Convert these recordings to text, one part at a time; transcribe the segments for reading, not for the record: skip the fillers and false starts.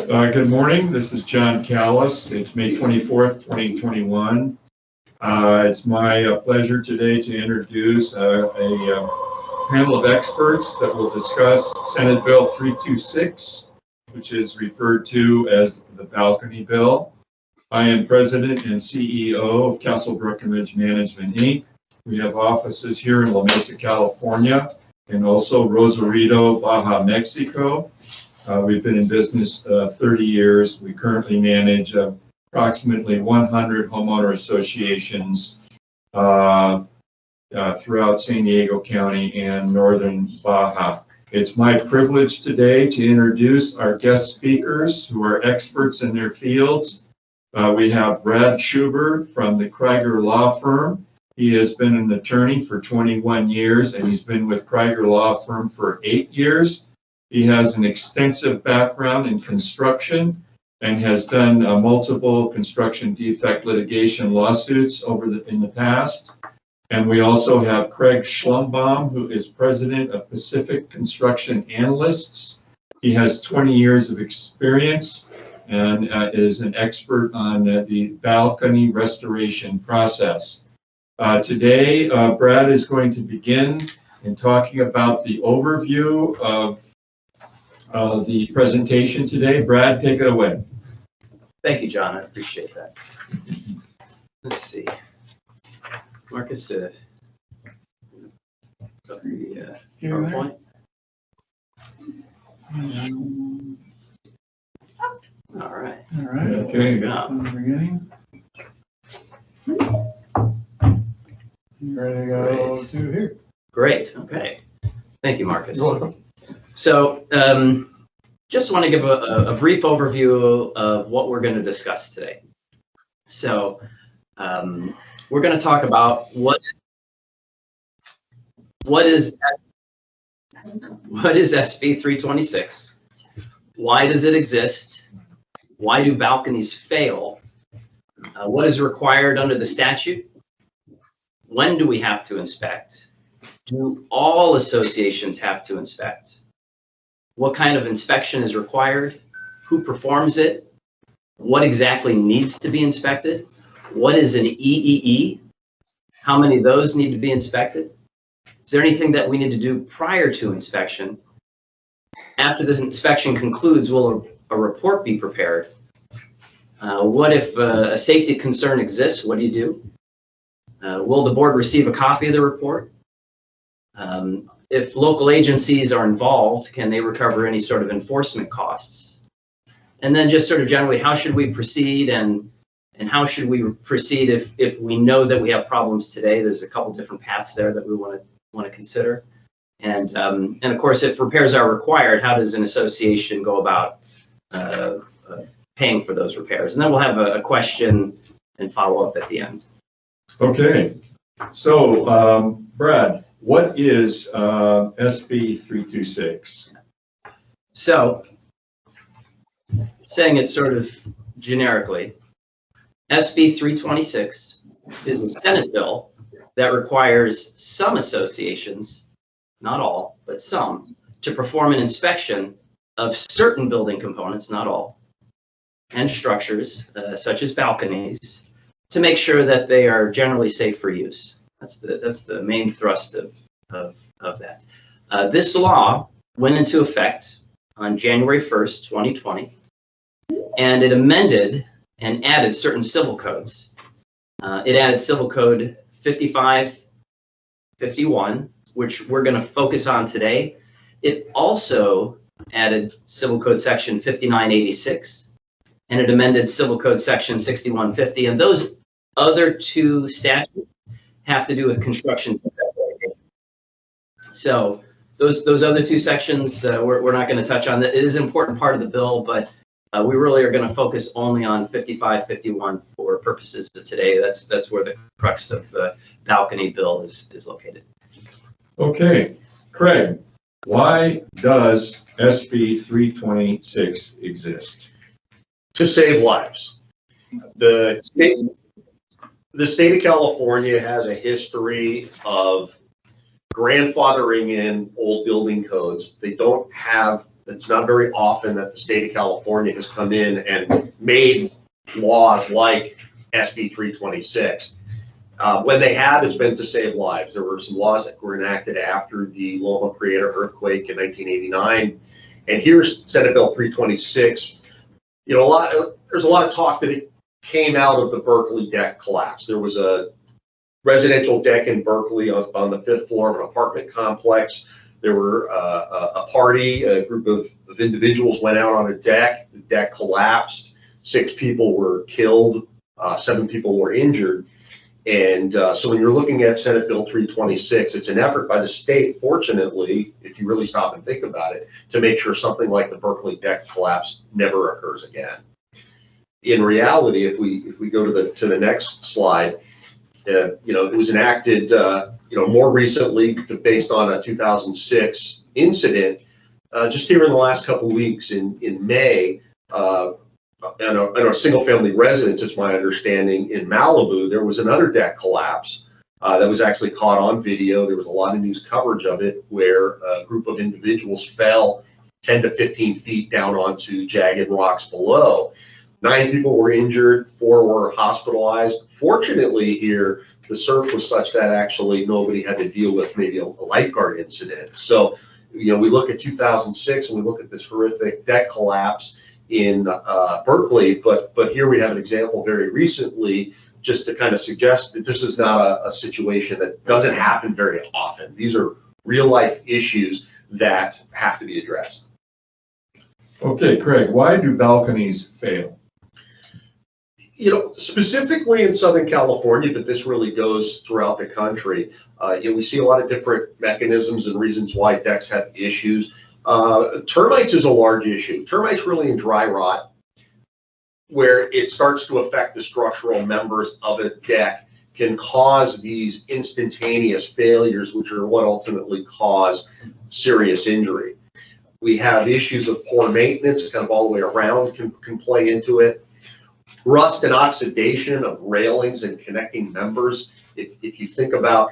Good morning. This is John Callis. It's May 24th, 2021. It's my pleasure today to introduce a panel of experts that will discuss Senate Bill 326, which is referred to as the balcony bill. I am President and CEO of Castlebrook and Ridge Management, Inc. We have offices here in La Mesa, California, and also Rosarito, Baja, Mexico. We've been in business 30 years. We currently manage approximately 100 homeowner associations throughout San Diego County and northern Baja. It's my privilege today to introduce our guest speakers who are experts in their fields. We have Brad Schuber from the Kriger Law Firm. He has been an attorney for 21 years, and he's been with Kriger Law Firm for 8 years. He has an extensive background in construction and has done multiple construction defect litigation lawsuits in the past. And we also have Craig Schlumbaum, who is president of Pacific Construction Analysts. He has 20 years of experience and is an expert on the balcony restoration process. Today, Brad is going to begin in talking about the overview of the presentation today. Brad, take it away. Thank you, John. I appreciate that. Let's see. Marcus, PowerPoint. All right. All right. Okay. From the beginning. Ready to go to here. Great. Okay. Thank you, Marcus. You're welcome. So, just want to give a brief overview of what we're going to discuss today. So, we're going to talk about what is SB 326, why does it exist, why do balconies fail, what is required under the statute, when do we have to inspect, do all associations have to inspect, what kind of inspection is required, who performs it, what exactly needs to be inspected, what is an EEE, how many of those need to be inspected, is there anything that we need to do prior to inspection? After this inspection concludes, will a report be prepared? What if a safety concern exists? What do you do? Will the board receive a copy of the report? If local agencies are involved, can they recover any sort of enforcement costs? And then just sort of generally, how should we proceed and how should we proceed if we know that we have problems today? There's a couple different paths there that we want to consider. And of course, if repairs are required, how does an association go about paying for those repairs? And then we'll have a question and follow up at the end. Okay. So, Brad, what is SB 326? So, saying it sort of generically, SB 326 is a Senate bill that requires some associations, not all, but some, to perform an inspection of certain building components, not all, and structures, such as balconies, to make sure that they are generally safe for use. That's the main thrust of that. This law went into effect on January 1st, 2020, and it amended and added certain civil codes. It added Civil Code 5551, which we're going to focus on today. It also added Civil Code Section 5986, and it amended Civil Code Section 6150, and those other two statutes have to do with construction. So those other two sections, we're not going to touch on. It is an important part of the bill, but we really are going to focus only on 5551 for purposes of today. That's where the crux of the balcony bill is located. Okay, Craig, why does SB 326 exist? To save lives. The state of California has a history of grandfathering in old building codes. They don't have It's not very often that the state of California has come in and made laws like SB 326. When they have, it's been to save lives. There were some laws that were enacted after the Loma Prieta earthquake in 1989. And here's Senate Bill 326. You know, there's a lot of talk that it came out of the Berkeley deck collapse. There was a residential deck in Berkeley on the 5th floor of an apartment complex. There were a group of individuals went out on a deck. The deck collapsed. 6 people were killed. 7 people were injured. And so when you're looking at Senate Bill 326, it's an effort by the state, fortunately, if you really stop and think about it, to make sure something like the Berkeley deck collapse never occurs again. In reality, if we go to the next slide, you know, it was enacted, you know, more recently based on a 2006 incident. Just here in the last couple of weeks in May, in a single-family residence, it's my understanding, in Malibu, there was another deck collapse that was actually caught on video. There was a lot of news coverage of it, where a group of individuals fell 10 to 15 feet down onto jagged rocks below. 9 people were injured, 4 were hospitalized. Fortunately here, the surf was such that actually nobody had to deal with maybe a lifeguard incident. So, you know, we look at 2006 and we look at this horrific deck collapse in Berkeley, but here we have an example very recently, just to kind of suggest that this is not a situation that doesn't happen very often. These are real life issues that have to be addressed. Okay, Craig, why do balconies fail? You know, specifically in Southern California, but this really goes throughout the country. You know, we see a lot of different mechanisms and reasons why decks have issues. Termites is a large issue. Termites really in dry rot, where it starts to affect the structural members of a deck, can cause these instantaneous failures, which are what ultimately cause serious injury. We have issues of poor maintenance, kind of all the way around can play into it. Rust and oxidation of railings and connecting members. If you think about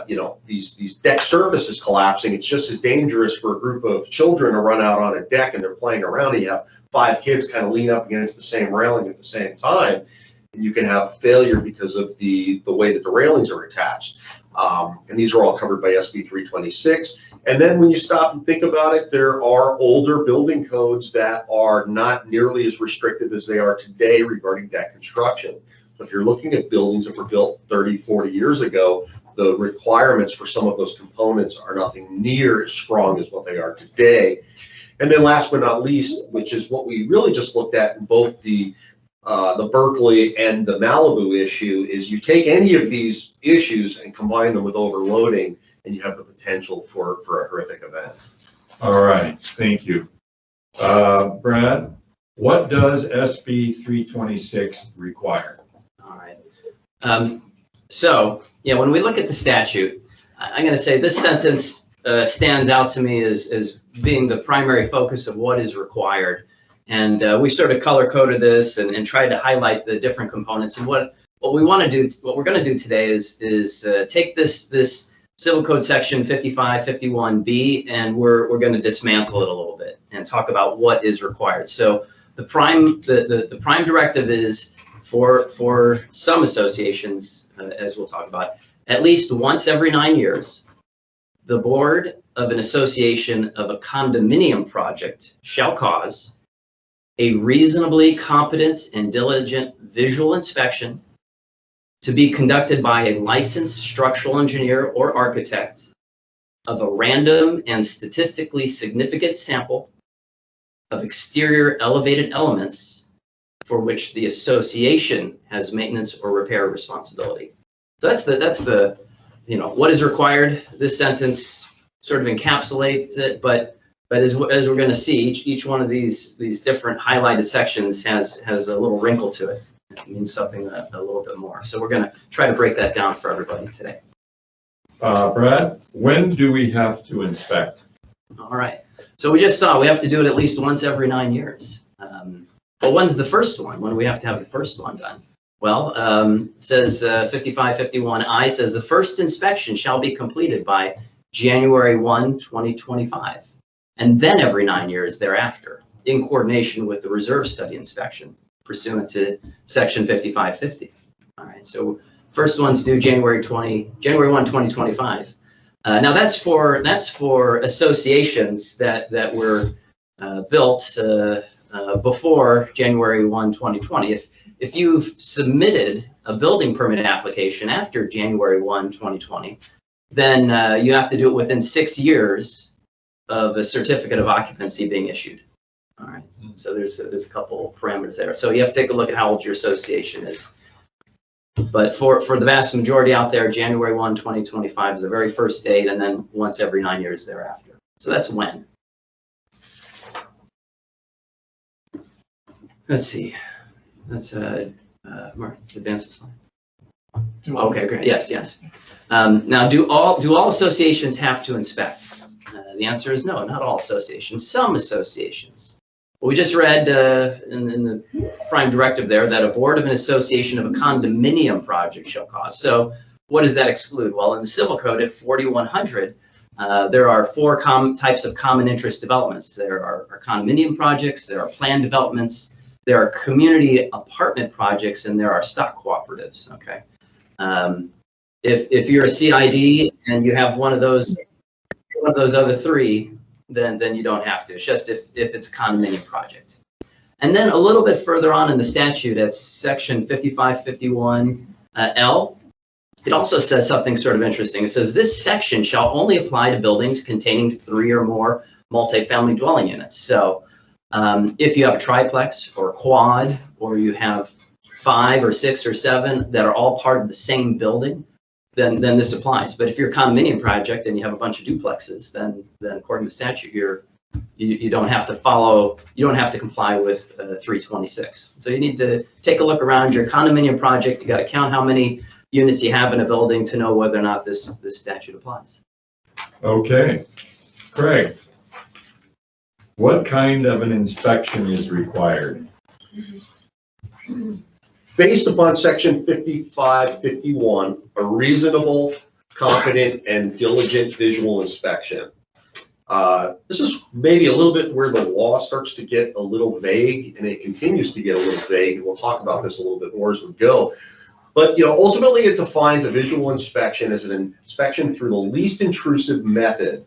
you know, these deck surfaces collapsing, it's just as dangerous for a group of children to run out on a deck and they're playing around, and you have 5 kids kind of lean up against the same railing at the same time, and you can have failure because of the way that the railings are attached. And these are all covered by SB 326. And then when you stop and think about it, there are older building codes that are not nearly as restrictive as they are today regarding deck construction. So if you're looking at buildings that were built 30, 40 years ago, the requirements for some of those components are nothing near as strong as what they are today. And then last but not least, which is what we really just looked at in both the Berkeley and the Malibu issue, is you take any of these issues and combine them with overloading, and you have the potential for a horrific event. All right, thank you. Brad, what does SB 326 require? All right. So, yeah, when we look at the statute, I'm going to say this sentence stands out to me as being the primary focus of what is required. And we sort of color coded this and tried to highlight the different components. And what we want to do, what we're going to do today is take this Civil Code section 5551B, and we're going to dismantle it a little bit and talk about what is required. So the prime directive is for some associations, as we'll talk about, at least once every 9 years, the board of an association of a condominium project shall cause a reasonably competent and diligent visual inspection to be conducted by a licensed structural engineer or architect of a random and statistically significant sample of exterior elevated elements for which the association has maintenance or repair responsibility. So that's the you know, what is required. This sentence sort of encapsulates it, but as we're going to see, each one of these different highlighted sections has a little wrinkle to it. It means something a little bit more. So we're going to try to break that down for everybody today. Brad, when do we have to inspect? All right. So we just saw we have to do it at least once every 9 years. But when's the first one? When do we have to have the first one done? Well, it says 5551I says the first inspection shall be completed by January 1, 2025. and then every 9 years thereafter, in coordination with the reserve study inspection pursuant to section 5550. All right, so first one's due January 1, 2025. Now that's for associations that were built before January 1, 2020. If you've submitted a building permit application after January 1, 2020, then you have to do it within 6 years of a certificate of occupancy being issued. All right, so there's a couple parameters there. So you have to take a look at how old your association is. But for the vast majority out there, January 1, 2025 is the very first date, and then once every 9 years thereafter. So that's when. Let's see. Let's Mark, advance the slide. Okay, great. Yes. Now, do all associations have to inspect? The answer is no, not all associations. Some associations. Well, we just read in the prime directive there that a board of an association of a condominium project shall cause. So what does that exclude? Well, in the civil code at 4100, there are four types of common interest developments. There are condominium projects, there are planned developments, there are community apartment projects, and there are stock cooperatives. Okay. If you're a CID and you have one of those other three, then you don't have to. It's just if it's a condominium project. And then a little bit further on in the statute, at section 5551L, it also says something sort of interesting. It says this section shall only apply to buildings containing 3 or more multifamily dwelling units. So if you have a triplex or a quad, or you have 5 or 6 or 7 that are all part of the same building, then this applies. But if you're a condominium project and you have a bunch of duplexes, then according to statute, you don't have to comply with 326. So you need to take a look around your condominium project. You got to count how many units you have in a building to know whether or not this statute applies. Okay, Craig, what kind of an inspection is required? Based upon section 5551, a reasonable, competent, and diligent visual inspection. This is maybe a little bit where the law starts to get a little vague, and it continues to get a little vague, and we'll talk about this a little bit more as we go. But ultimately it defines a visual inspection as an inspection through the least intrusive method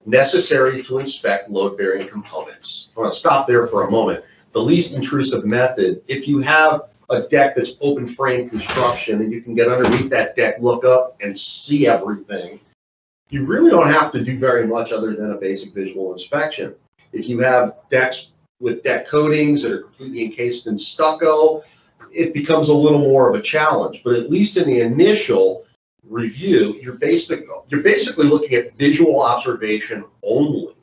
necessary to inspect load-bearing components. I want to stop there for a moment. The least intrusive method, if you have a deck that's open frame construction and you can get underneath that deck, look up and see everything, you really don't have to do very much other than a basic visual inspection. If you have decks with deck coatings that are completely encased in stucco, it becomes a little more of a challenge. But at least in the initial review, you're basically looking at visual observation only,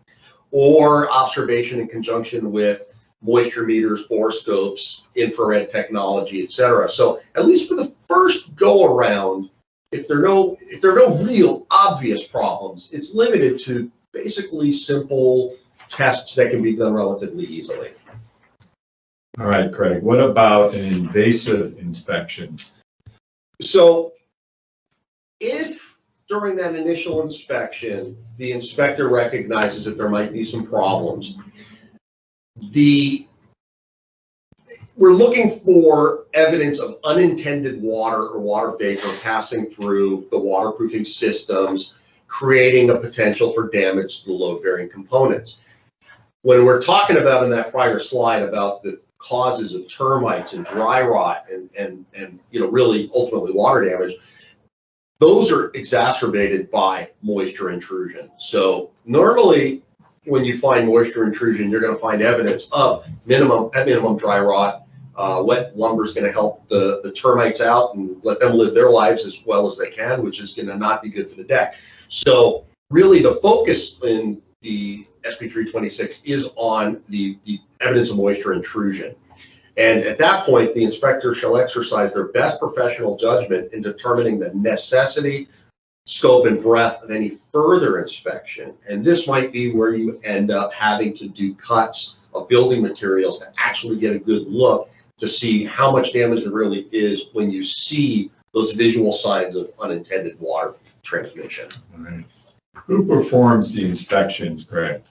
or observation in conjunction with moisture meters, borescopes, infrared technology, etc. So at least for the first go around, if there are no real obvious problems, it's limited to basically simple tests that can be done relatively easily. All right, Craig, what about an invasive inspection? So if during that initial inspection, the inspector recognizes that there might be some problems, we're looking for evidence of unintended water or water vapor passing through the waterproofing systems, creating a potential for damage to the load-bearing components. When we're talking about in that prior slide about the causes of termites and dry rot and really ultimately water damage, those are exacerbated by moisture intrusion. So normally when you find moisture intrusion, you're going to find evidence of at minimum dry rot. Wet lumber is going to help the termites out and let them live their lives as well as they can, which is going to not be good for the deck. So really the focus in the SB 326 is on the evidence of moisture intrusion. And at that point, the inspector shall exercise their best professional judgment in determining the necessity, scope, and breadth of any further inspection. And this might be where you end up having to do cuts of building materials to actually get a good look to see how much damage there really is when you see those visual signs of unintended water transmission. All right. Who performs the inspections, Craig?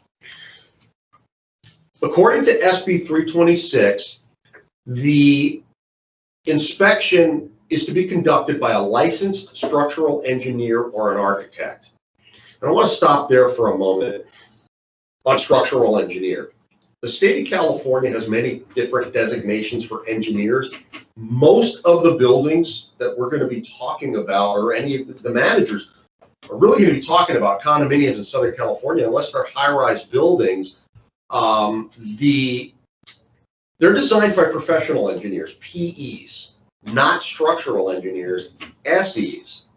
According to SB 326, the inspection is to be conducted by a licensed structural engineer or an architect. And I want to stop there for a moment on structural engineer. The state of California has many different designations for engineers. Most of the buildings that we're going to be talking about, or any of the managers, are really going to be talking about condominiums in Southern California, unless they're high-rise buildings. They're designed by professional engineers, PEs, not structural engineers, SEs.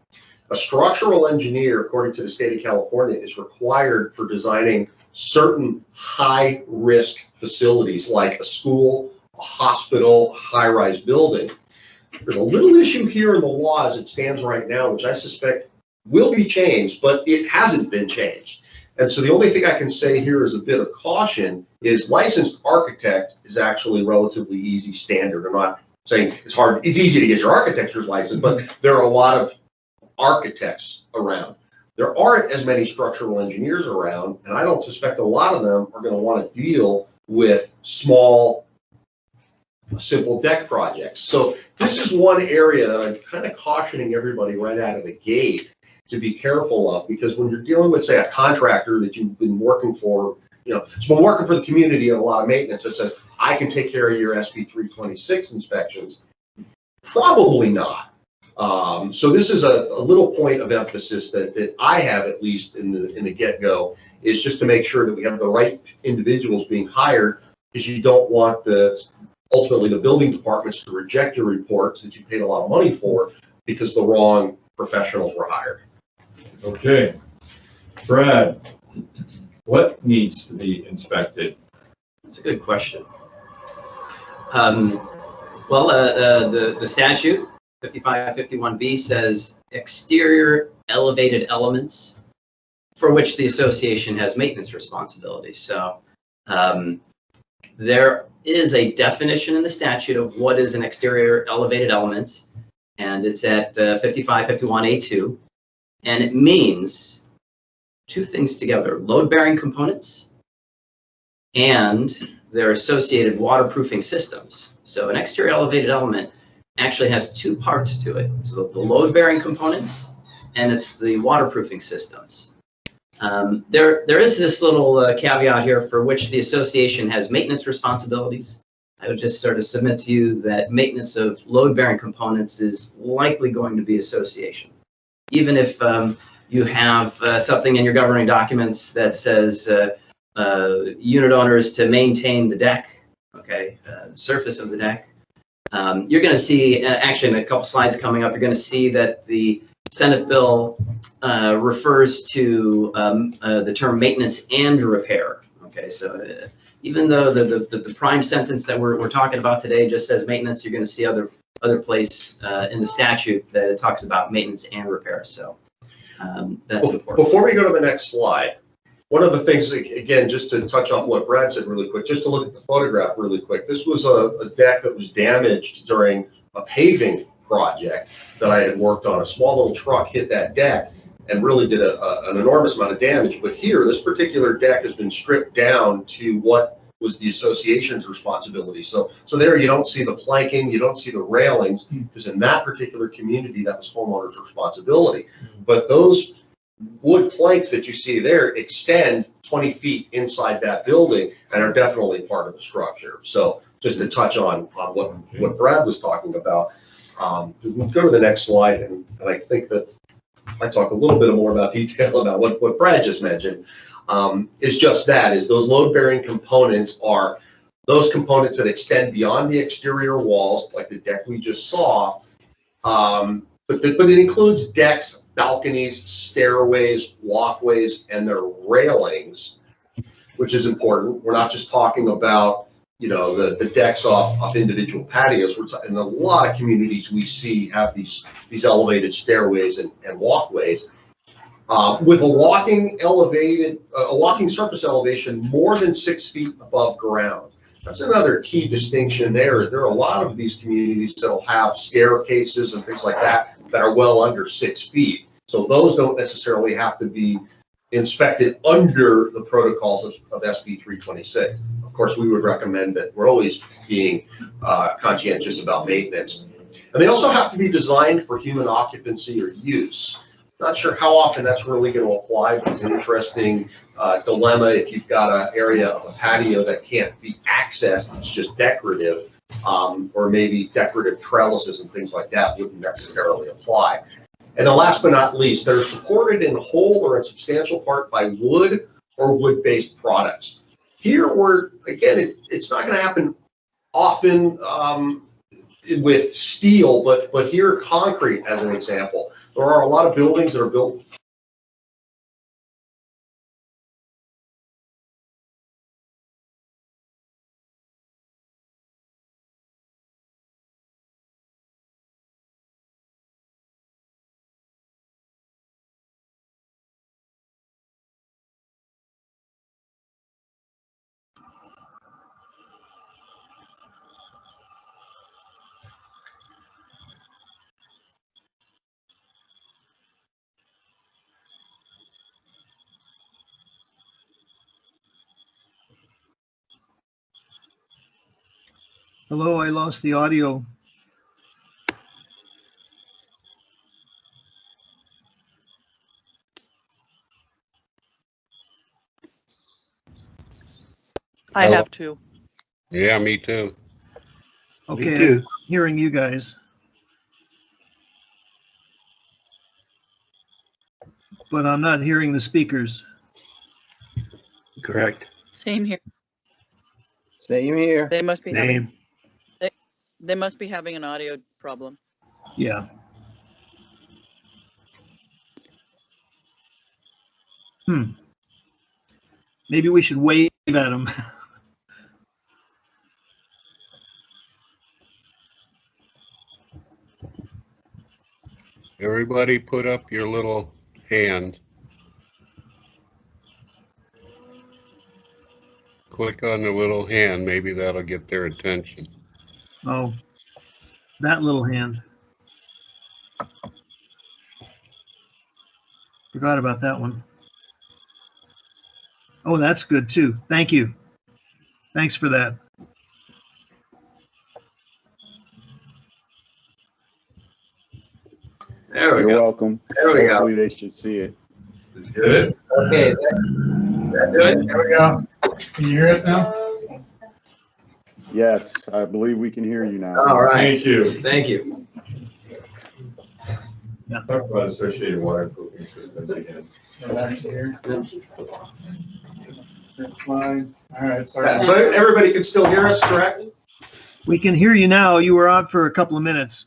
A structural engineer, according to the state of California, is required for designing certain high-risk facilities like a school, a hospital, a high-rise building. There's a little issue here in the law as it stands right now, which I suspect will be changed, but it hasn't been changed. And so the only thing I can say here as a bit of caution is licensed architect is actually relatively easy standard. I'm not saying it's hard, it's easy to get your architecture's license, but there are a lot of architects around. There aren't as many structural engineers around, and I don't suspect a lot of them are going to want to deal with small, simple deck projects. So this is one area that I'm kind of cautioning everybody right out of the gate to be careful of, because when you're dealing with, say, a contractor that you've been working for, it's been working for the community and a lot of maintenance that says, I can take care of your SB 326 inspections. Probably not. So this is a little point of emphasis that I have, at least in the get-go, is just to make sure that we have the right individuals being hired, because you don't want ultimately the building departments to reject your reports that you paid a lot of money for because the wrong professionals were hired. Okay, Brad, what needs to be inspected? That's a good question. The statute 5551B says exterior elevated elements for which the association has maintenance responsibilities. So there is a definition in the statute of what is an exterior elevated element, and it's at 5551A2, and it means two things together: load-bearing components and their associated waterproofing systems. So an exterior elevated element actually has two parts to it. It's the load-bearing components and it's the waterproofing systems. There is this little caveat here for which the association has maintenance responsibilities. I would just sort of submit to you that maintenance of load-bearing components is likely going to be association. Even if you have something in your governing documents that says unit owners to maintain the deck, surface of the deck, you're going to see, actually in a couple slides coming up, you're going to see that the Senate bill refers to the term maintenance and repair. So even though the prime sentence that we're talking about today just says maintenance, you're going to see other place in the statute that it talks about maintenance and repair. So that's important. Before we go to the next slide, one of the things, again, just to touch on what Brad said really quick, just to look at the photograph really quick. This was a deck that was damaged during a paving project that I had worked on. A small little truck hit that deck and really did an enormous amount of damage. But here, this particular deck has been stripped down to what was the association's responsibility. So there you don't see the planking, you don't see the railings, because in that particular community, that was homeowner's responsibility. But those wood planks that you see there extend 20 feet inside that building and are definitely part of the structure. So just to touch on what Brad was talking about. Let's go to the next slide, and I think that I talk a little bit more about detail about what Brad just mentioned. Is just that, is those load-bearing components are those components that extend beyond the exterior walls, like the deck we just saw, but it includes decks, balconies, stairways, walkways, and their railings, which is important. We're not just talking about the decks off individual patios. In a lot of communities we see have these elevated stairways and walkways. With a walking surface elevation more than 6 feet above ground. That's another key distinction there, is there are a lot of these communities that'll have staircases and things like that are well under 6 feet. So those don't necessarily have to be inspected under the protocols of SB 326. Of course, we would recommend that we're always being conscientious about maintenance. And they also have to be designed for human occupancy or use. Not sure how often that's really going to apply, but it's an interesting dilemma if you've got an area of a patio that can't be accessed, it's just decorative, or maybe decorative trellises and things like that wouldn't necessarily apply. And then last but not least, they're supported in whole or in substantial part by wood or wood-based products. Here, again, it's not going to happen often with steel, but here, concrete as an example. There are a lot of buildings that are built. Hello, I lost the audio. I have to. Yeah, me too. Okay, I'm hearing you guys. But I'm not hearing the speakers. Correct. Same here. Same here. They must be Same. having, they must be having an audio problem. Yeah. Maybe we should wave at them. Everybody put up your little hand. Click on the little hand, maybe that'll get their attention. Oh, that little hand. Forgot about that one. Oh, that's good too. Thank you. Thanks for that. There we You're go. welcome. There we go. Hopefully they should see it. Good. Okay, that good? There we go. Can you hear us now? Yes, I believe we can hear you now. All right. Thank you. Thank you. Talk about associated waterproofing systems again. Back here. Fine. All right, sorry. So everybody can still hear us, correct? We can hear you now. You were out for a couple of minutes.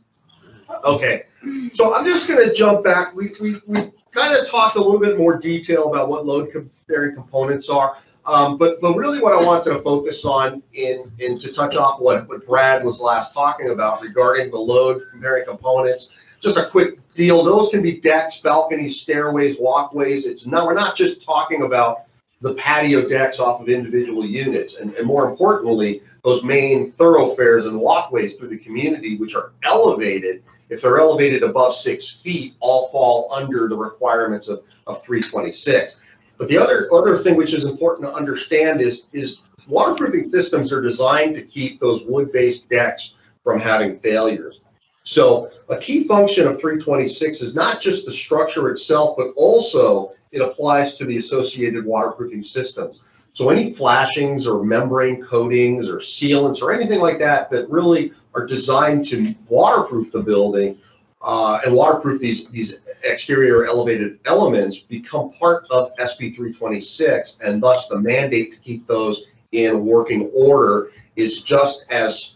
Okay, so I'm just going to jump back. We kind of talked a little bit more detail about what load-bearing components are, but really what I wanted to focus on in to touch off what Brad was last talking about regarding the load-bearing components. Just a quick deal. Those can be decks, balconies, stairways, walkways. We're not just talking about the patio decks off of individual units, and more importantly, those main thoroughfares and walkways through the community, which are elevated. If they're elevated above 6 feet, all fall under the requirements of 326. But the other thing which is important to understand is waterproofing systems are designed to keep those wood-based decks from having failures. So a key function of 326 is not just the structure itself, but also it applies to the associated waterproofing systems. So any flashings or membrane coatings or sealants or anything like that that really are designed to waterproof the building and waterproof these exterior elevated elements become part of SB 326, and thus the mandate to keep those in working order is just as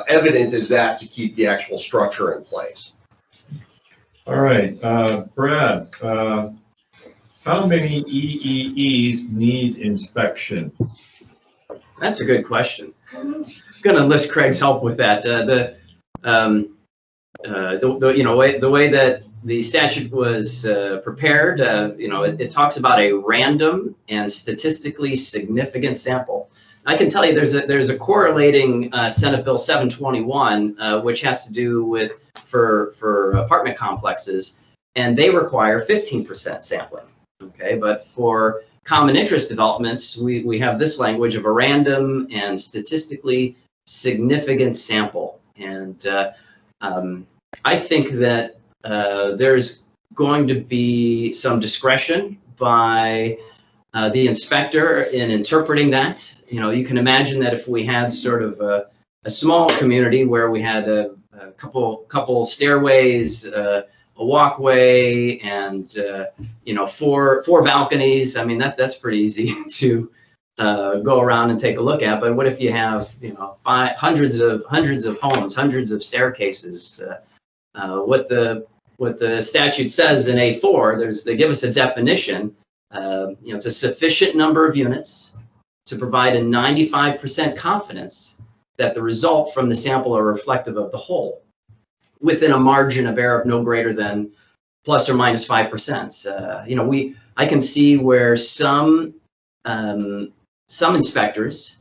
evident as that to keep the actual structure in place. All right, Brad, how many EEEs need inspection? That's a good question. I'm going to enlist Craig's help with that. The way that the statute was prepared, it talks about a random and statistically significant sample. I can tell you there's a correlating Senate Bill 721, which has to do with for apartment complexes, and they require 15% sampling. Okay, but for common interest developments, we have this language of a random and statistically significant sample. And I think that there's going to be some discretion by the inspector in interpreting that. You know, you can imagine that if we had sort of a small community where we had a couple stairways, a walkway, and you know, four balconies. I mean, that's pretty easy to go around and take a look at. But what if you have, you know, hundreds of homes, hundreds of staircases? What the statute says in A4, they give us a definition. You know, it's a sufficient number of units to provide a 95% confidence that the result from the sample are reflective of the whole, within a margin of error of no greater than plus or minus 5%. You know, I can see where some inspectors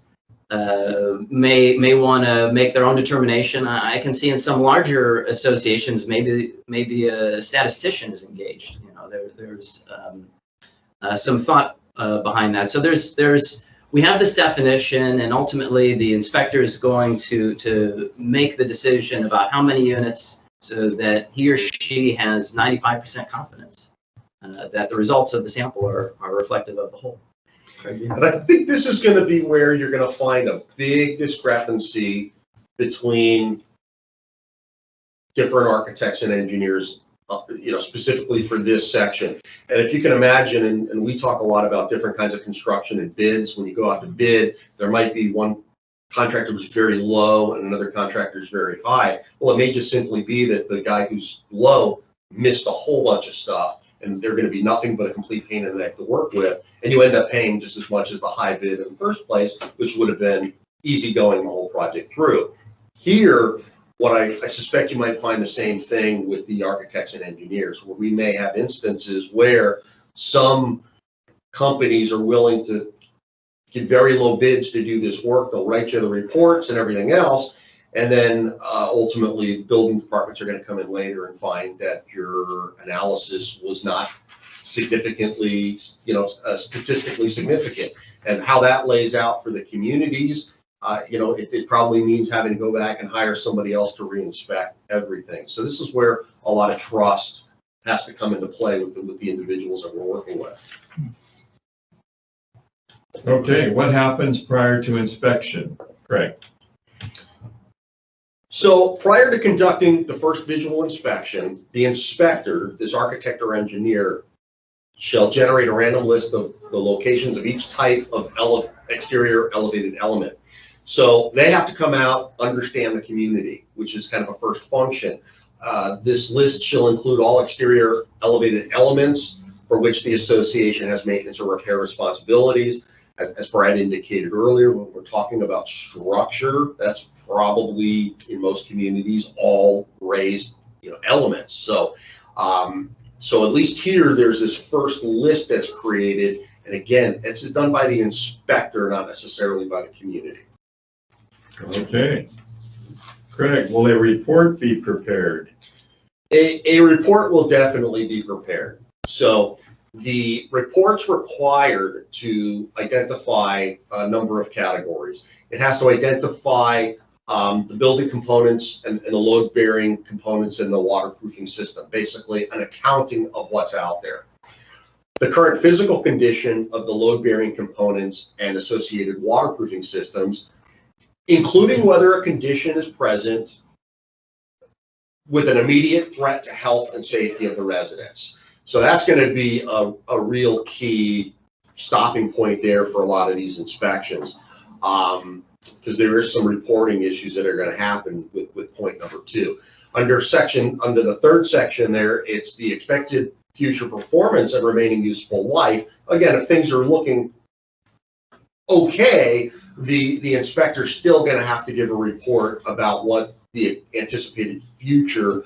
may want to make their own determination. I can see in some larger associations, maybe a statistician is engaged. You know, there's some thought behind that. So we have this definition, and ultimately the inspector is going to make the decision about how many units, so that he or she has 95% confidence that the results of the sample are reflective of the whole. And I think this is going to be where you're going to find a big discrepancy between different architects and engineers, you know, specifically for this section. And if you can imagine, and we talk a lot about different kinds of construction and bids. When you go out to bid, there might be one contractor who's very low and another contractor is very high. Well, it may just simply be that the guy who's low missed a whole bunch of stuff, and they're going to be nothing but a complete pain in the neck to work with. And you end up paying just as much as the high bid in the first place, which would have been easy going the whole project through. Here, what I suspect you might find the same thing with the architects and engineers, where we may have instances where some companies are willing to give very low bids to do this work. They'll write you the reports and everything else. And then ultimately, building departments are going to come in later and find that your analysis was not significantly, you know, statistically significant. And how that lays out for the communities, you know, it probably means having to go back and hire somebody else to reinspect everything. So this is where a lot of trust has to come into play with the individuals that we're working with. Okay, what happens prior to inspection, Craig? So prior to conducting the first visual inspection, the inspector, this architect or engineer, shall generate a random list of the locations of each type of exterior elevated element. So they have to come out, understand the community, which is kind of a first function. This list shall include all exterior elevated elements for which the association has maintenance or repair responsibilities. As Brad indicated earlier, when we're talking about structure, that's probably in most communities all raised, you know, elements. So, so at least here, there's this first list that's created, and again, it's done by the inspector, not necessarily by the community. Okay, Craig, will a report be prepared? A report will definitely be prepared. So the report's required to identify a number of categories. It has to identify the building components and the load-bearing components in the waterproofing system, basically an accounting of what's out there. The current physical condition of the load-bearing components and associated waterproofing systems, including whether a condition is present with an immediate threat to health and safety of the residents. So that's going to be a real key stopping point there for a lot of these inspections, because there is some reporting issues that are going to happen with point number 2. Under the third section there, it's the expected future performance and remaining useful life. Again, if things are looking okay, the inspector's still going to have to give a report about what the anticipated future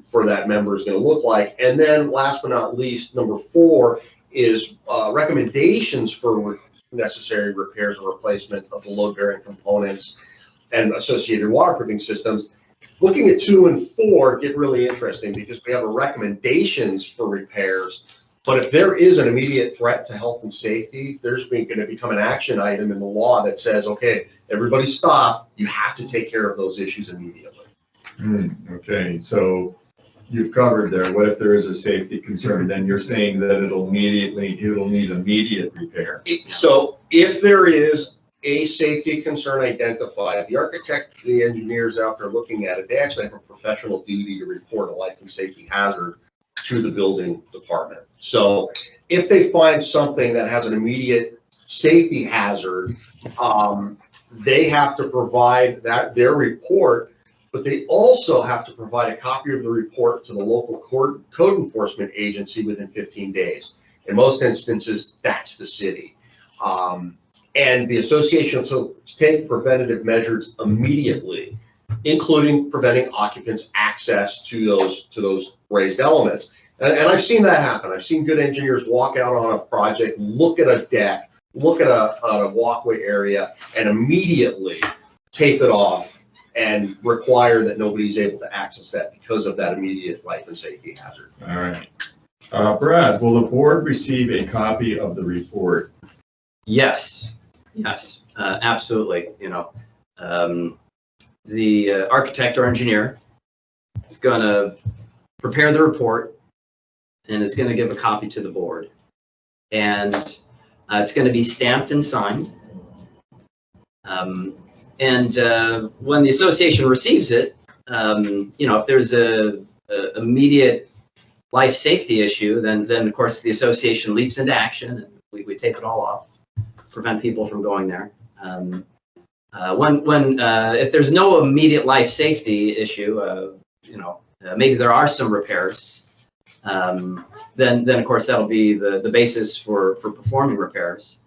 for that member is going to look like. And then last but not least, number 4 is recommendations for necessary repairs or replacement of the load-bearing components and associated waterproofing systems. Looking at 2 and 4 get really interesting, because we have recommendations for repairs, But if there is an immediate threat to health and safety, there's going to become an action item in the law that says, okay, everybody stop, you have to take care of those issues immediately. Okay, so you've covered there. What if there is a safety concern? Then you're saying that it'll need immediate repair. So if there is a safety concern identified, the architect, the engineers out there looking at it, they actually have a professional duty to report a life and safety hazard to the building department. So if they find something that has an immediate safety hazard, they have to provide their report, but they also have to provide a copy of the report to the local code enforcement agency within 15 days. In most instances, that's the city. And the association will take preventative measures immediately, including preventing occupants access to those raised elements. And I've seen that happen. I've seen good engineers walk out on a project, look at a deck, look at a walkway area, and immediately tape it off and require that nobody's able to access that because of that immediate life and safety hazard. All right. Brad, will the board receive a copy of the report? Yes, absolutely. The architect or engineer is going to prepare the report and is going to give a copy to the board. And it's going to be stamped and signed. And when the association receives it, if there's a immediate life safety issue, then of course the association leaps into action and we take it all off, prevent people from going there. If there's no immediate life safety issue, maybe there are some repairs, then of course that'll be the basis for performing repairs.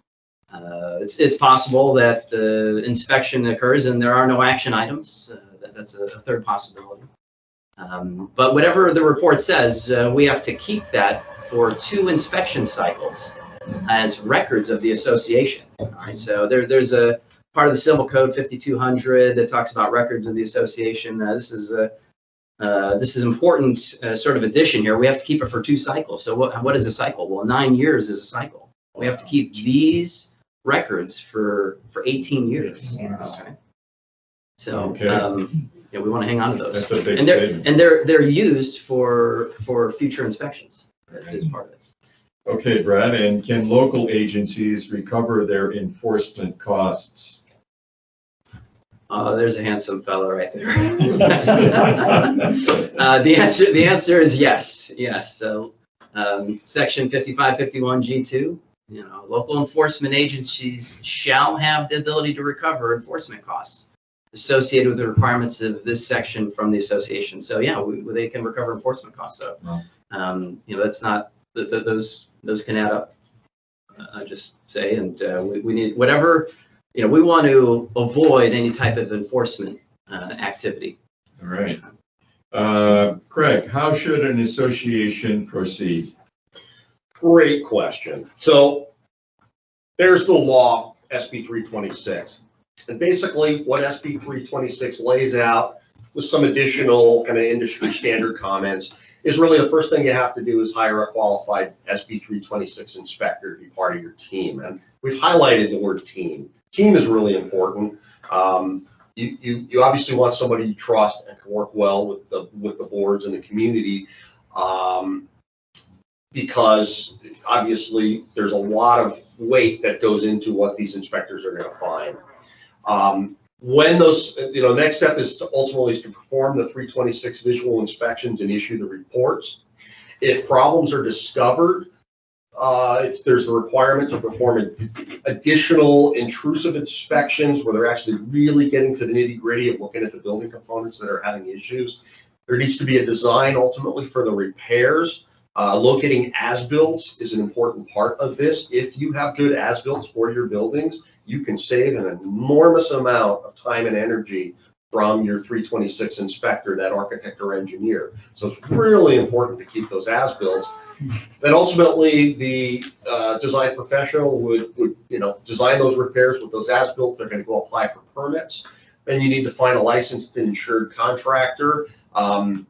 It's possible that the inspection occurs and there are no action items. That's a third possibility. But whatever the report says, we have to keep that for 2 inspection cycles as records of the association. All right, so there's a part of the Civil Code 5200 that talks about records of the association. This is important sort of addition here. We have to keep it for 2 cycles. So what is a cycle? Well, 9 years is a cycle. We have to keep these records for 18 years. Okay. So we want to hang on to those. That's a big statement. And they're used for future inspections. That is part of it. Okay, Brad, and can local agencies recover their enforcement costs? There's a handsome fellow right there. The answer is yes. So section 5551 G2, local enforcement agencies shall have the ability to recover enforcement costs associated with the requirements of this section from the association. So yeah, they can recover enforcement costs. So that's not those can add up. I just say, and we need whatever. We want to avoid any type of enforcement activity. All right. Craig, how should an association proceed? Great question. So there's the law, SB 326. And basically what SB 326 lays out with some additional kind of industry standard comments is really the first thing you have to do is hire a qualified SB 326 inspector to be part of your team. And we've highlighted the word team. Team is really important. You obviously want somebody you trust and can work well with the boards and the community, because obviously there's a lot of weight that goes into what these inspectors are going to find. When those, next step is to ultimately perform the 326 visual inspections and issue the reports. If problems are discovered, there's a requirement to perform additional intrusive inspections where they're actually really getting to the nitty-gritty of looking at the building components that are having issues. There needs to be a design ultimately for the repairs. Locating as-builts is an important part of this. If you have good as-builts for your buildings, you can save an enormous amount of time and energy from your 326 inspector, that architect or engineer. So it's really important to keep those as-builts. Then ultimately the design professional would design those repairs with those as-built. They're going to go apply for permits. Then you need to find a licensed and insured contractor. John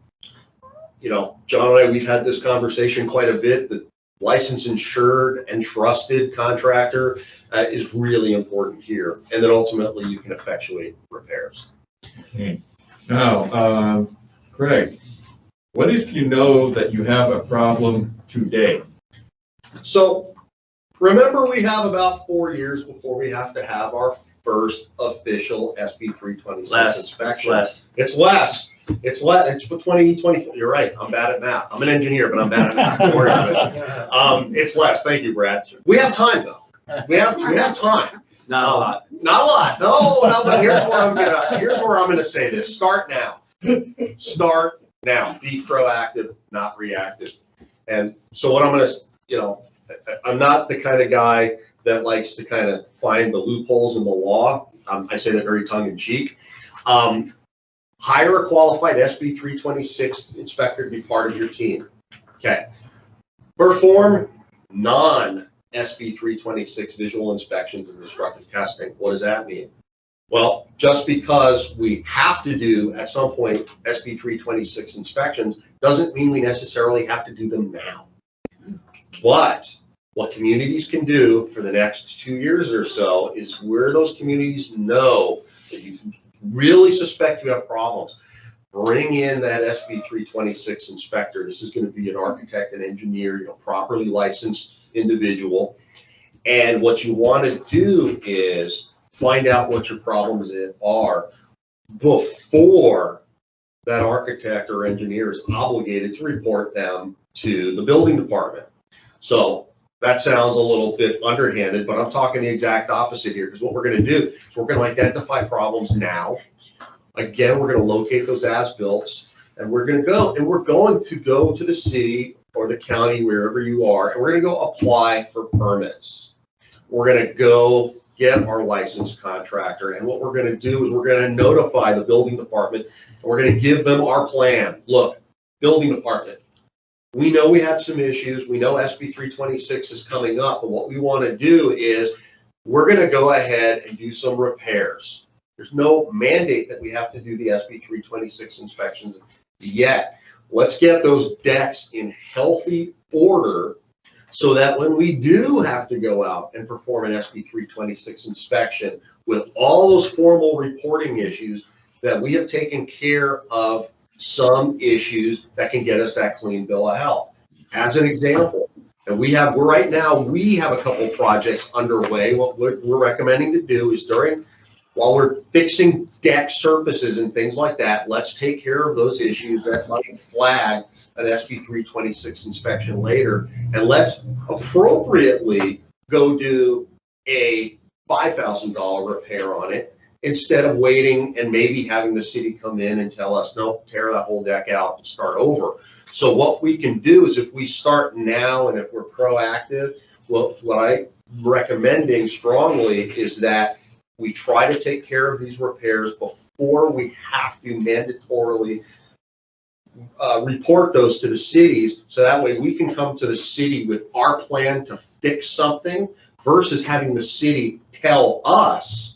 and I, we've had this conversation quite a bit. licensed, insured, and trusted contractor is really important here. And then ultimately you can effectuate repairs. Okay. Now, Craig, what if you know that you have a problem today? So remember, we have about 4 years before we have to have our first official SB 326 inspection. It's less. It's for 2020. You're right. I'm bad at math. I'm an engineer, but I'm bad at math. Don't worry about it. It's less. Thank you, Brad. We have time though. We have time. Not a lot. Not a lot. No, but here's where I'm gonna say this. Start now. Start now. Be proactive, not reactive. And so what I'm gonna, I'm not the kind of guy that likes to kind of find the loopholes in the law. I say that very tongue in cheek. Hire a qualified SB 326 inspector to be part of your team. Okay. Perform non-SB 326 visual inspections and destructive testing. What does that mean? Well, just because we have to do at some point SB 326 inspections doesn't mean we necessarily have to do them now. But what communities can do for the next 2 years or so is where those communities know that you really suspect you have problems, bring in that SB 326 inspector. This is going to be an architect and engineer, properly licensed individual. And what you want to do is find out what your problems are before that architect or engineer is obligated to report them to the building department. So that sounds a little bit underhanded, but I'm talking the exact opposite here, because what we're going to do is we're going to identify problems now. Again, we're going to locate those as-built, and we're going to go to the city or the county, wherever you are, and we're going to go apply for permits. We're going to go get our licensed contractor, and what we're going to do is we're going to notify the building department, and we're going to give them our plan. Look, building department, we know we have some issues. We know SB 326 is coming up, but what we want to do is we're going to go ahead and do some repairs. There's no mandate that we have to do the SB 326 inspections yet. Let's get those decks in healthy order so that when we do have to go out and perform an SB 326 inspection with all those formal reporting issues, that we have taken care of some issues that can get us that clean bill of health. As an example, and right now we have a couple projects underway. What we're recommending to do is while we're fixing deck surfaces and things like that, let's take care of those issues that might flag an SB 326 inspection later, and let's appropriately go do a $5,000 repair on it, instead of waiting and maybe having the city come in and tell us, no, tear that whole deck out and start over. So what we can do is, if we start now and if we're proactive, what I'm recommending strongly is that we try to take care of these repairs before we have to mandatorily report those to the cities, so that way we can come to the city with our plan to fix something versus having the city tell us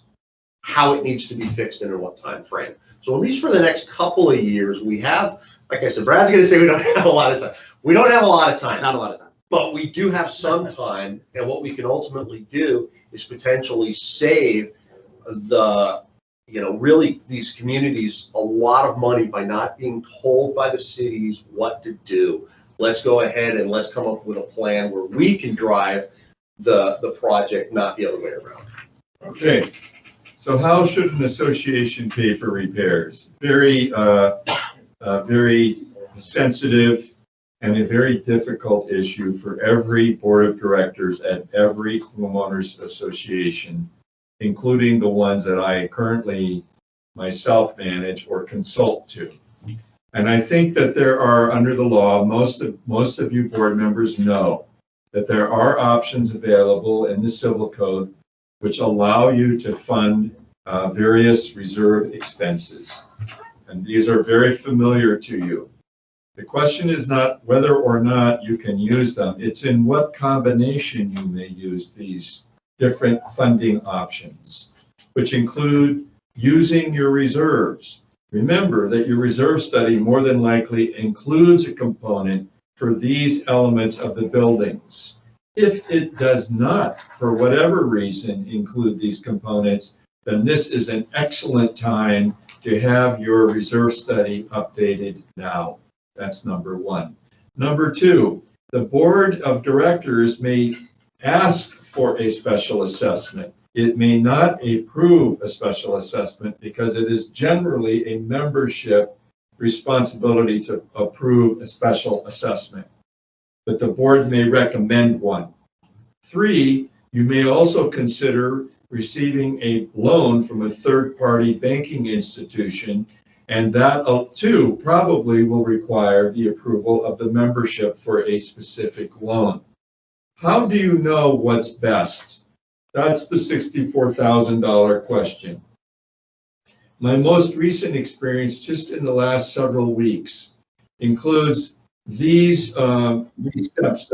how it needs to be fixed and in what time frame. So at least for the next couple of years, we have, like I said, Brad's going to say we don't have a lot of time. We don't have a lot of time. Not a lot of time. But we do have some time, and what we can ultimately do is potentially save really these communities a lot of money by not being told by the cities what to do. Let's go ahead and let's come up with a plan where we can drive the project, not the other way around. Okay. So how should an association pay for repairs? Very sensitive and a very difficult issue for every board of directors at every homeowners association, including the ones that I currently myself manage or consult to. And I think that there are, under the law, most of you board members know that there are options available in the civil code which allow you to fund various reserve expenses. And these are very familiar to you. The question is not whether or not you can use them, it's in what combination you may use these different funding options, which include using your reserves. Remember that your reserve study more than likely includes a component for these elements of the buildings. If it does not, for whatever reason, include these components, then this is an excellent time to have your reserve study updated now. That's number one. Number two, the board of directors may ask for a special assessment. It may not approve a special assessment because it is generally a membership responsibility to approve a special assessment, but the board may recommend one. Three, you may also consider receiving a loan from a third-party banking institution, and that too probably will require the approval of the membership for a specific loan. How do you know what's best? That's the $64,000 question. My most recent experience, just in the last several weeks, includes these steps.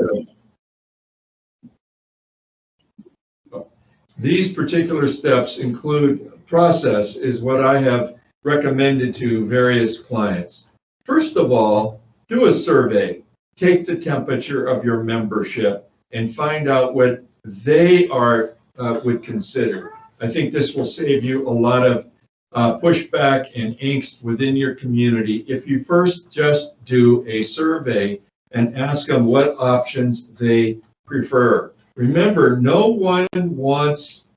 These particular steps include process is what I have recommended to various clients. First of all, do a survey. Take the temperature of your membership and find out what they would consider. I think this will save you a lot of pushback and angst within your community if you first just do a survey and ask them what options they prefer. Remember, no one wants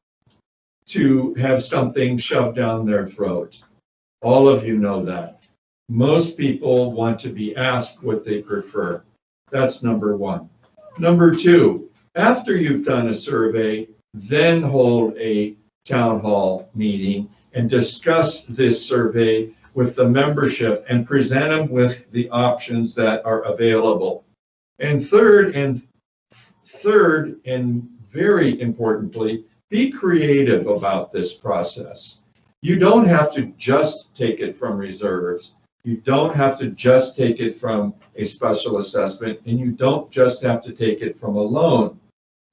to have something shoved down their throat. All of you know that. Most people want to be asked what they prefer. That's number one. Number two, after you've done a survey, then hold a town hall meeting and discuss this survey with the membership and present them with the options that are available. And third, and very importantly, be creative about this process. You don't have to just take it from reserves. You don't have to just take it from a special assessment, and you don't just have to take it from a loan.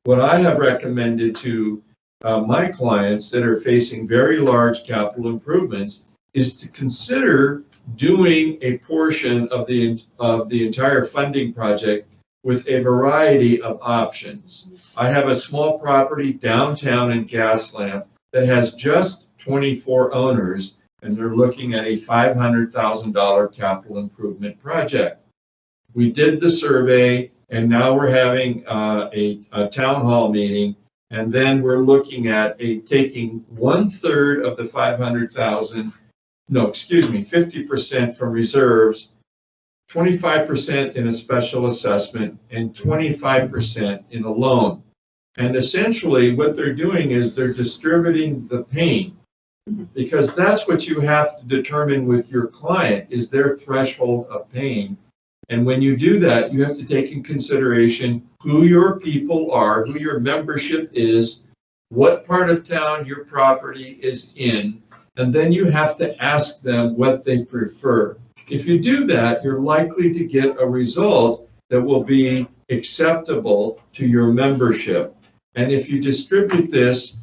What I have recommended to my clients that are facing very large capital improvements is to consider doing a portion of the entire funding project with a variety of options. I have a small property downtown in Gaslamp that has just 24 owners, and they're looking at a $500,000 capital improvement project. We did the survey, and now we're having a town hall meeting, and then we're looking at taking 1/3 of the 500,000, 50% from reserves, 25% in a special assessment, and 25% in a loan. And essentially what they're doing is they're distributing the pain, because that's what you have to determine with your client is their threshold of pain. And when you do that, you have to take in consideration who your people are, who your membership is, what part of town your property is in, and then you have to ask them what they prefer. If you do that, you're likely to get a result that will be acceptable to your membership. And if you distribute this,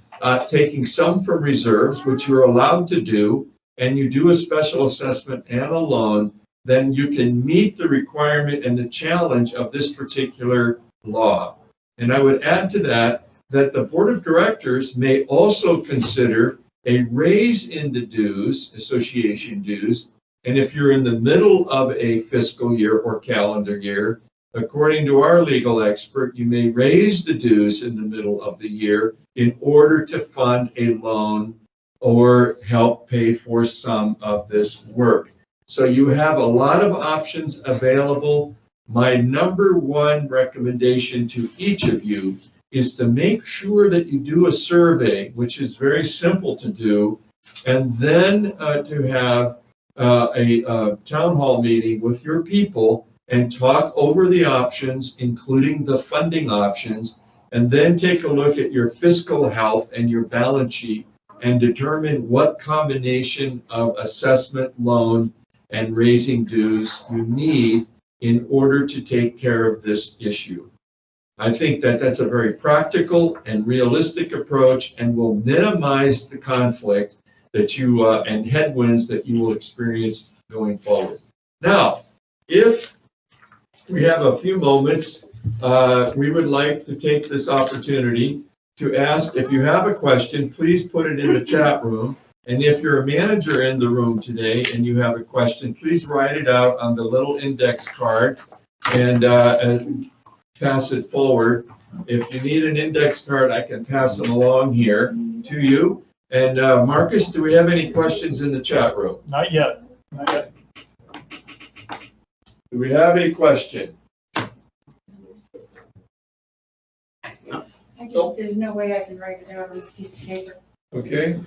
taking some from reserves, which you're allowed to do, and you do a special assessment and a loan, then you can meet the requirement and the challenge of this particular law. And I would add to that the board of directors may also consider a raise in the dues, association dues. And if you're in the middle of a fiscal year or calendar year, according to our legal expert, you may raise the dues in the middle of the year in order to fund a loan or help pay for some of this work. So you have a lot of options available. My number one recommendation to each of you is to make sure that you do a survey, which is very simple to do, and then to have a town hall meeting with your people and talk over the options, including the funding options, and then take a look at your fiscal health and your balance sheet and determine what combination of assessment, loan, and raising dues you need in order to take care of this issue. I think that that's a very practical and realistic approach and will minimize the conflict that you and headwinds that you will experience going forward. Now, if we have a few moments. We would like to take this opportunity to ask, if you have a question, please put it in the chat room. And if you're a manager in the room today and you have a question, please write it out on the little index card and pass it forward. If you need an index card, I can pass them along here to you. And Marcus, do we have any questions in the chat room? Not yet. Not yet. Do we have a question? There's no way I can write it out on this piece of paper. Okay,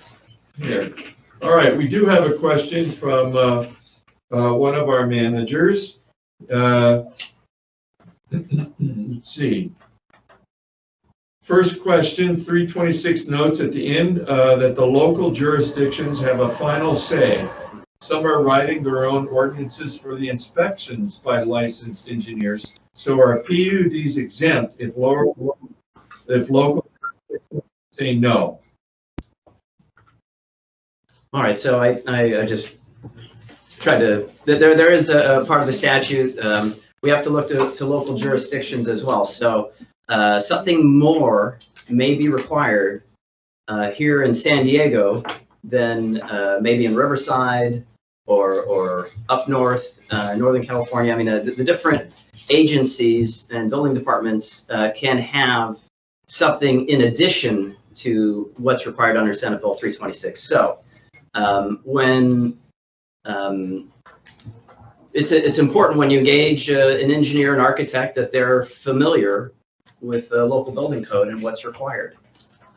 here. All right, we do have a question from one of our managers. Let's see. First question, 326 notes at the end that the local jurisdictions have a final say. Some are writing their own ordinances for the inspections by licensed engineers. So are PUDs exempt if local say no? All right, so I just tried to, there is a part of the statute, we have to look to local jurisdictions as well. So something more may be required here in San Diego than maybe in Riverside or up north, Northern California. I mean, the different agencies and building departments can have something in addition to what's required under Senate Bill 326. So when it's important when you engage an engineer and architect that they're familiar with the local building code and what's required.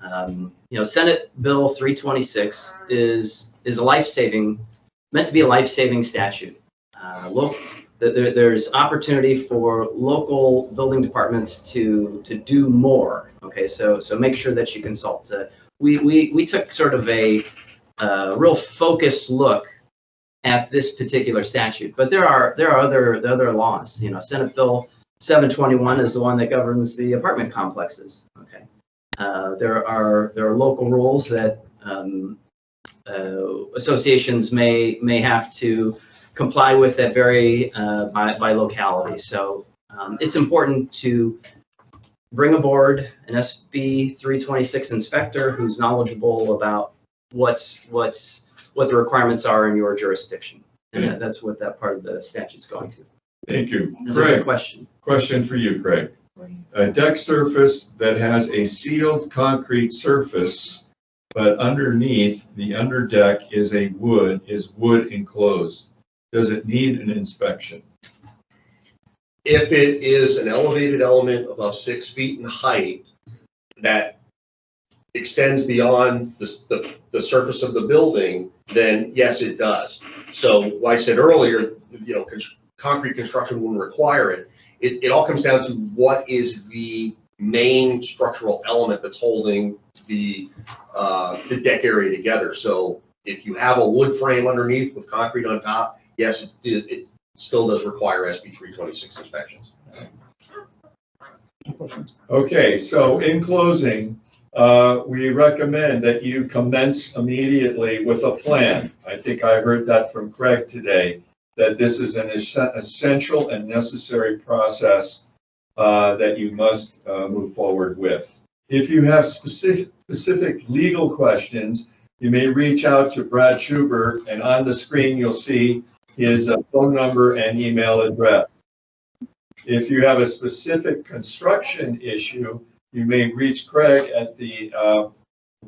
You know, Senate Bill 326 is a life-saving, meant to be a life-saving statute. There's opportunity for local building departments to do more. Okay, so make sure that you consult. We took sort of a real focused look at this particular statute, but there are other laws. You know, Senate Bill 721 is the one that governs the apartment complexes. Okay, there are local rules that associations may have to comply with that vary by locality. So it's important to bring aboard an SB 326 inspector who's knowledgeable about what the requirements are in your jurisdiction. And that's what that part of the statute's going to. Thank you. That's a good question. Question for you, Craig. A deck surface that has a sealed concrete surface, but underneath the underdeck is wood enclosed. Does it need an inspection? If it is an elevated element above 6 feet in height that extends beyond the surface of the building, then yes, it does. So like I said earlier, you know, concrete construction wouldn't require it. It all comes down to what is the main structural element that's holding the deck area together. So if you have a wood frame underneath with concrete on top, yes, it still does require SB 326 inspections. Okay, so in closing, we recommend that you commence immediately with a plan. I think I heard that from Craig today, that this is an essential and necessary process that you must move forward with. If you have specific legal questions, you may reach out to Brad Schuber, and on the screen you'll see his phone number and email address. If you have a specific construction issue, you may reach Craig at the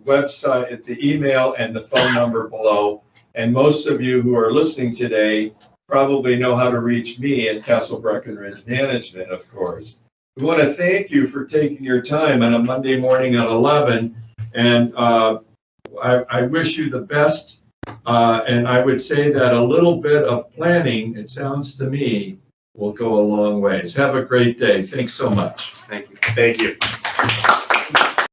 website, at the email and the phone number below. And most of you who are listening today probably know how to reach me at Castle Breckenridge Management, of course. We want to thank you for taking your time on a Monday morning at 11. And I wish you the best. And I would say that a little bit of planning, it sounds to me, will go a long ways. Have a great day. Thanks so much. Thank you. Thank you.